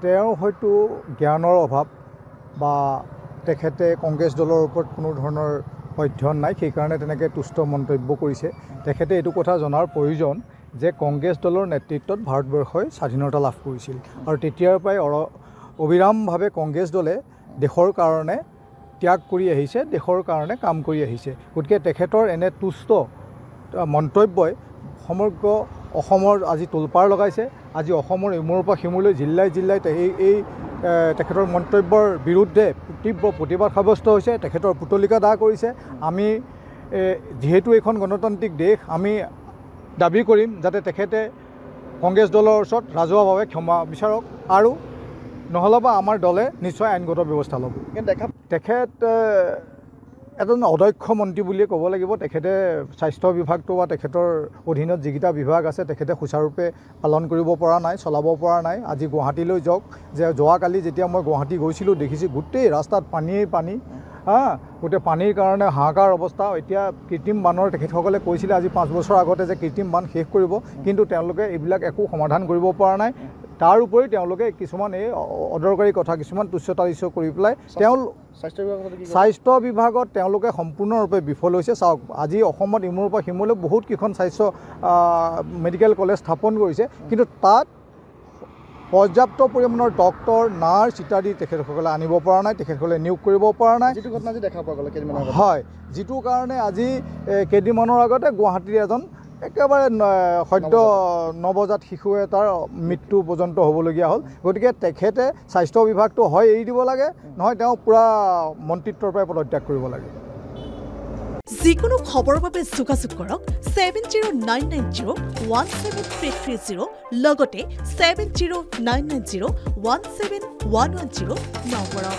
তেওঁ হয়তো জ্ঞানৰ অভাৱ বা তেখেতে কংগ্ৰেছ দলৰ ওপৰত কোনো ধৰণৰ অধ্যয়ন নাই, সেইকাৰণে তেনেকৈ তুষ্ট মন্তব্য কৰিছে। তেখেতে এইটো কথা জনাৰ প্ৰয়োজন যে কংগ্ৰেছ দলৰ নেতৃত্বত ভাৰতবৰ্ষই স্বাধীনতা লাভ কৰিছিল আৰু তেতিয়াৰ পৰাই অবিৰামভাৱে কংগ্ৰেছ দলে দেশৰ কাৰণে ত্যাগ কৰি আহিছে, দেশৰ কাৰণে কাম কৰি আহিছে। গতিকে তেখেতৰ এনে তুষ্ট মন্তব্যই সমগ্ৰ অসমৰ আজি তোলপাৰ লগাইছে। আজি অসমৰ ইমূৰৰ পৰা সিমূৰলৈ জিলাই জিলাই এই তেখেতৰ মন্তব্যৰ বিৰুদ্ধে তীব্ৰ প্ৰতিবাদ সাব্যস্ত হৈছে, তেখেতৰ পুতলিকা দাহ কৰিছে। আমি যিহেতু এইখন গণতান্ত্ৰিক দেশ, আমি দাবী কৰিম যাতে তেখেতে কংগ্ৰেছ দলৰ ওচৰত ৰাজহুৱাভাৱে ক্ষমা বিচাৰক আৰু নহ'লে বা আমাৰ দলে নিশ্চয় আইনগত ব্যৱস্থা ল'ব। তেখেত এজন অদক্ষ মন্ত্ৰী বুলিয়ে ক'ব লাগিব। তেখেতে স্বাস্থ্য বিভাগটো বা তেখেতৰ অধীনত যিকেইটা বিভাগ আছে তেখেতে সুচাৰুৰূপে পালন কৰিব পৰা নাই, চলাব পৰা নাই। আজি গুৱাহাটীলৈ যাওক, যে যোৱাকালি যেতিয়া মই গুৱাহাটী গৈছিলোঁ দেখিছোঁ গোটেই ৰাস্তাত পানীয়েই পানী, গোটেই পানীৰ কাৰণে হাহাকাৰ অৱস্থা। এতিয়া কৃত্ৰিম বানৰ তেখেতসকলে কৈছিলে আজি 5 বছৰ আগতে যে কৃত্ৰিম বান শেষ কৰিব, কিন্তু তেওঁলোকে এইবিলাক একো সমাধান কৰিব পৰা নাই। তাৰ উপৰি তেওঁলোকে কিছুমান এই অদৰকাৰী কথা কিছুমান তুচ্ছতাচ্ছ কৰি পেলাই স্বাস্থ্য বিভাগত তেওঁলোকে সম্পূৰ্ণৰূপে বিফল হৈছে। চাওক, আজি অসমত ইমূৰৰ পৰা সিমূৰলৈ বহুতকেইখন স্বাস্থ্য মেডিকেল কলেজ স্থাপন কৰিছে, কিন্তু তাত পৰ্যাপ্ত পৰিমাণৰ ডক্তৰ, নাৰ্ছ ইত্যাদি তেখেতসকলে আনিব পৰা নাই, তেখেতসকলে নিয়োগ কৰিব পৰা নাই। যিটো ঘটনা আজি দেখা পোৱা গ'ল কেইদিনমান আগত, হয়, যিটো কাৰণে আজি কেইদিনমানৰ আগতে গুৱাহাটীৰ এজন একেবাৰে সদ্য নৱজাত শিশু এটাৰ মৃত্যু পৰ্যন্ত হ'বলগীয়া হ'ল। গতিকে তেখেতে স্বাস্থ্য বিভাগটো হয় এৰি দিব লাগে, নহয় তেওঁ পূৰা মন্ত্ৰিত্বৰ পৰাই পদত্যাগ কৰিব লাগে। যিকোনো খবৰৰ বাবে যোগাযোগ কৰক 7099017330 লগতে 7099017110 নম্বৰত।